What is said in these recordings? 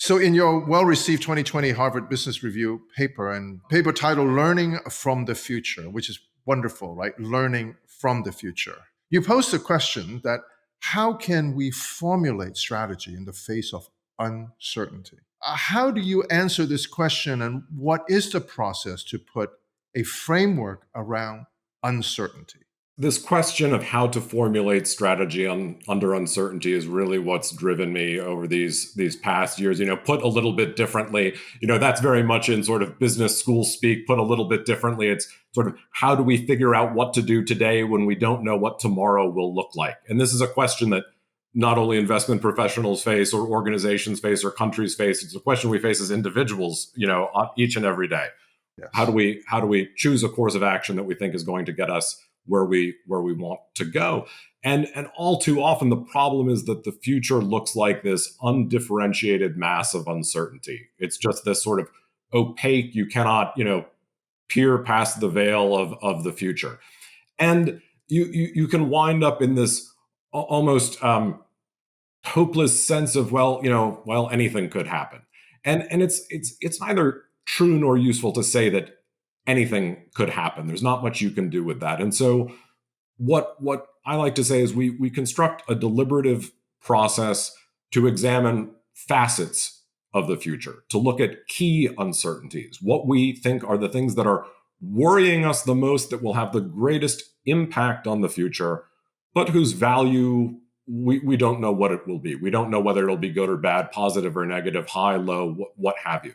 So in your well-received 2020 Harvard Business Review paper and paper titled Learning from the Future, which is wonderful, right? Learning from the future. You posed a question that how can we formulate strategy in the face of uncertainty? How do you answer this question, and what is the process to put a framework around uncertainty? This question of how to formulate strategy under uncertainty is really what's driven me over these past years. Put a little bit differently, that's very much in sort of business school speak. Put a little bit differently, it's sort of how do we figure out what to do today when we don't know what tomorrow will look like? And this is a question that not only investment professionals face or organizations face or countries face. It's a question we face as individuals, each and every day. Yes. How do we choose a course of action that we think is going to get us where we want to go? And all too often the problem is that the future looks like this undifferentiated mass of uncertainty. It's just this sort of opaque, you cannot, peer past the veil of the future. And you can wind up in this almost hopeless sense of, anything could happen. And it's neither true nor useful to say that anything could happen. There's not much you can do with that. And so what I like to say is we construct a deliberative process to examine facets of the future, to look at key uncertainties, what we think are the things that are worrying us the most, that will have the greatest impact on the future, but whose value we don't know what it will be. We don't know whether it'll be good or bad, positive or negative, high, low, what have you.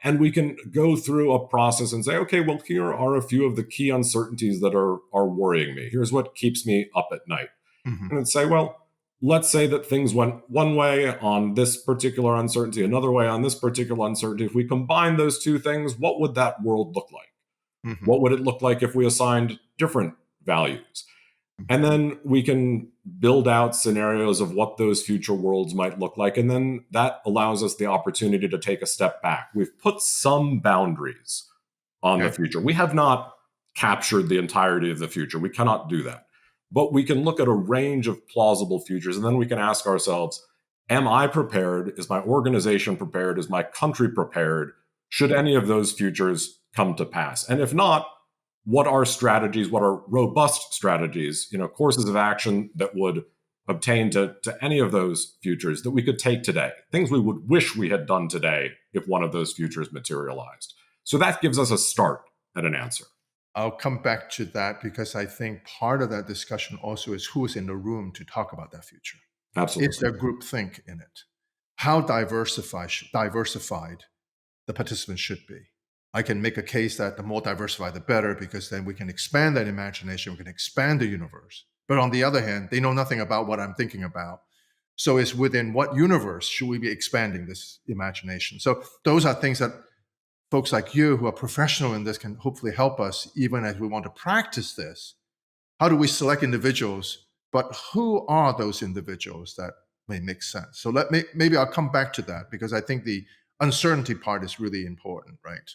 And we can go through a process and say, okay, well, here are a few of the key uncertainties that are worrying me. Here's what keeps me up at night. Mm-hmm. And then say, well, let's say that things went one way on this particular uncertainty, another way on this particular uncertainty. If we combine those two things, what would that world look like? Mm-hmm. What would it look like if we assigned different values? And then we can build out scenarios of what those future worlds might look like. And then that allows us the opportunity to take a step back. We've put some boundaries on the future. We have not captured the entirety of the future. We cannot do that. But we can look at a range of plausible futures. And then we can ask ourselves, am I prepared? Is my organization prepared? Is my country prepared? Should any of those futures come to pass? And if not, what are strategies, what are robust strategies, courses of action that would obtain to any of those futures that we could take today, things we would wish we had done today if one of those futures materialized. So that gives us a start at an answer. I'll come back to that because I think part of that discussion also is who's in the room to talk about that future. Absolutely. Is there groupthink in it? How diversified the participants should be? I can make a case that the more diversified, the better, because then we can expand that imagination, we can expand the universe. But on the other hand, they know nothing about what I'm thinking about. So it's within what universe should we be expanding this imagination? So those are things that folks like you who are professional in this can hopefully help us, even as we want to practice this. How do we select individuals? But who are those individuals that may make sense? So maybe I'll come back to that, because I think the uncertainty part is really important, right?